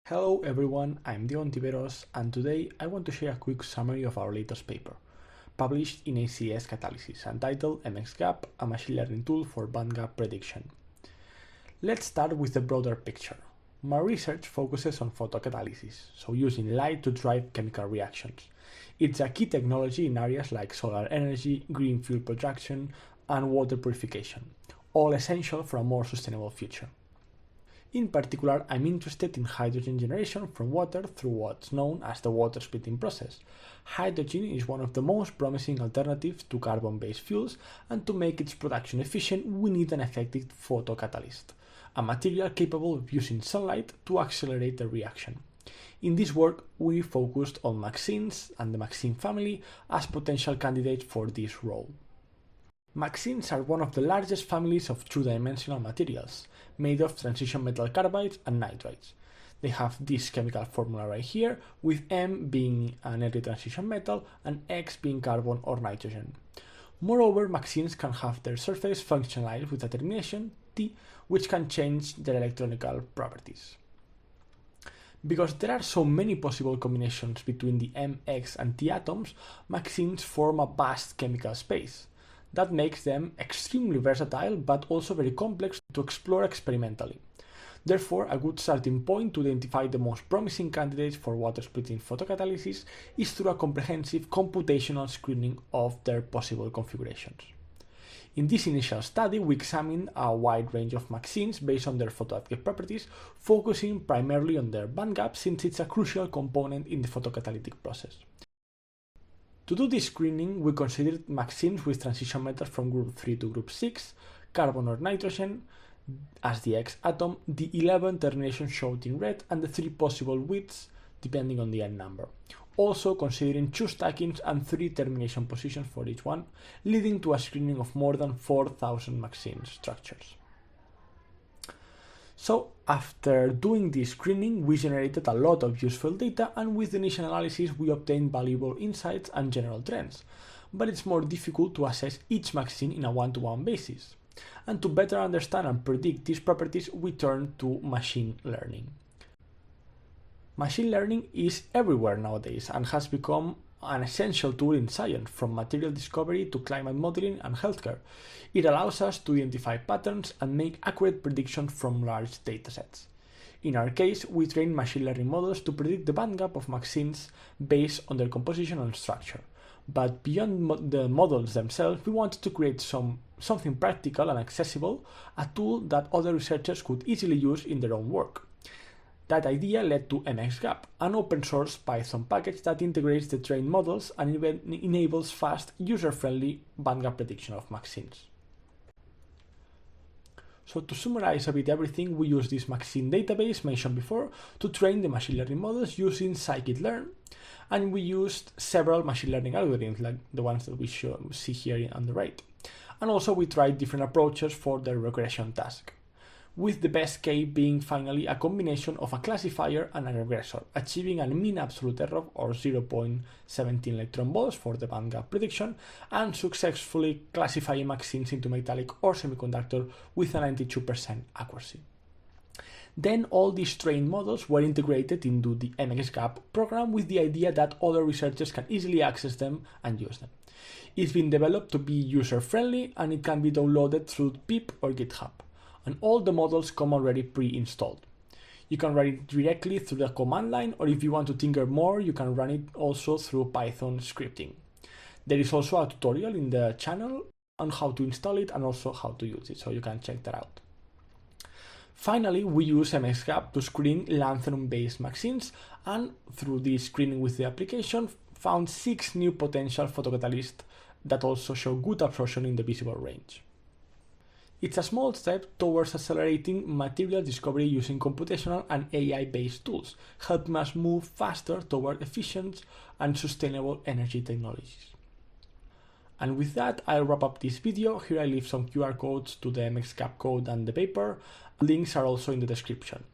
Hello everyone, I'm Ontiveros, and today I want to share a quick summary of our latest paper, published in ACS Catalysis, entitled MXgap, a machine learning tool for bandgap prediction. Let's start with the broader picture. My research focuses on photocatalysis, so using light to drive chemical reactions. It's a key technology in areas like solar energy, green fuel production, and water purification, all essential for a more sustainable future. In particular, I'm interested in hydrogen generation from water through what's known as the water splitting process. Hydrogen is one of the most promising alternatives to carbon-based fuels, and to make its production efficient, we need an effective photocatalyst, a material capable of using sunlight to accelerate the reaction. In this work, we focused on MXenes and the MXene family as potential candidates for this role. MXenes are one of the largest families of two-dimensional materials, made of transition metal carbides and nitrides. They have this chemical formula right here, with M being an early transition metal and X being carbon or nitrogen. Moreover, MXenes can have their surface functionalized with a termination T, which can change their electronical properties. Because there are so many possible combinations between the M, X and T atoms, MXenes form a vast chemical space. That makes them extremely versatile, but also very complex to explore experimentally. Therefore, a good starting point to identify the most promising candidates for water splitting photocatalysis is through a comprehensive computational screening of their possible configurations. In this initial study, we examined a wide range of MXenes based on their photoactive properties, focusing primarily on their bandgap since it's a crucial component in the photocatalytic process. To do this screening, we considered MXenes with transition metals from group 3 to group 6, carbon or nitrogen as the X atom, the 11 terminations showed in red, and the 3 possible widths depending on the N number. Also considering 2 stackings and 3 termination positions for each one, leading to a screening of more than 4,000 MXene structures. So, after doing this screening, we generated a lot of useful data, and with the initial analysis we obtained valuable insights and general trends. But it's more difficult to assess each MXene in a one-to-one basis. And to better understand and predict these properties, we turn to machine learning. Machine learning is everywhere nowadays and has become an essential tool in science, from material discovery to climate modeling and healthcare. It allows us to identify patterns and make accurate predictions from large datasets. In our case, we train machine learning models to predict the bandgap of MXenes based on their composition and structure. But beyond the models themselves, we wanted to create something practical and accessible, a tool that other researchers could easily use in their own work. That idea led to MXgap, an open-source Python package that integrates the trained models and enables fast, user-friendly bandgap prediction of MXenes. So to summarize a bit everything, we use this MXene database mentioned before to train the machine learning models using scikit-learn, and we used several machine learning algorithms like the ones that we see here on the right. And also we tried different approaches for the regression task, with the best case being finally a combination of a classifier and a regressor, achieving a mean absolute error of 0.17 electron volts for the bandgap prediction, and successfully classifying MXenes into metallic or semiconductor with a 92% accuracy. Then all these trained models were integrated into the MXgap program with the idea that other researchers can easily access them and use them. It's been developed to be user-friendly, and it can be downloaded through pip or GitHub. And all the models come already pre-installed. You can run it directly through the command line, or if you want to tinker more, you can run it also through Python scripting. There is also a tutorial in the channel on how to install it and also how to use it, so you can check that out. Finally, we use MXgap to screen lanthanum-based MXenes, and through this screening with the application, found 6 new potential photocatalysts that also show good absorption in the visible range. It's a small step towards accelerating material discovery using computational and AI-based tools, helping us move faster toward efficient and sustainable energy technologies. And with that, I'll wrap up this video. Here I leave some QR codes to the MXgap code and the paper. Links are also in the description.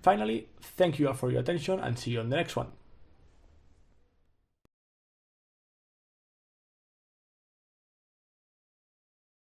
Finally, thank you all for your attention and see you on the next one.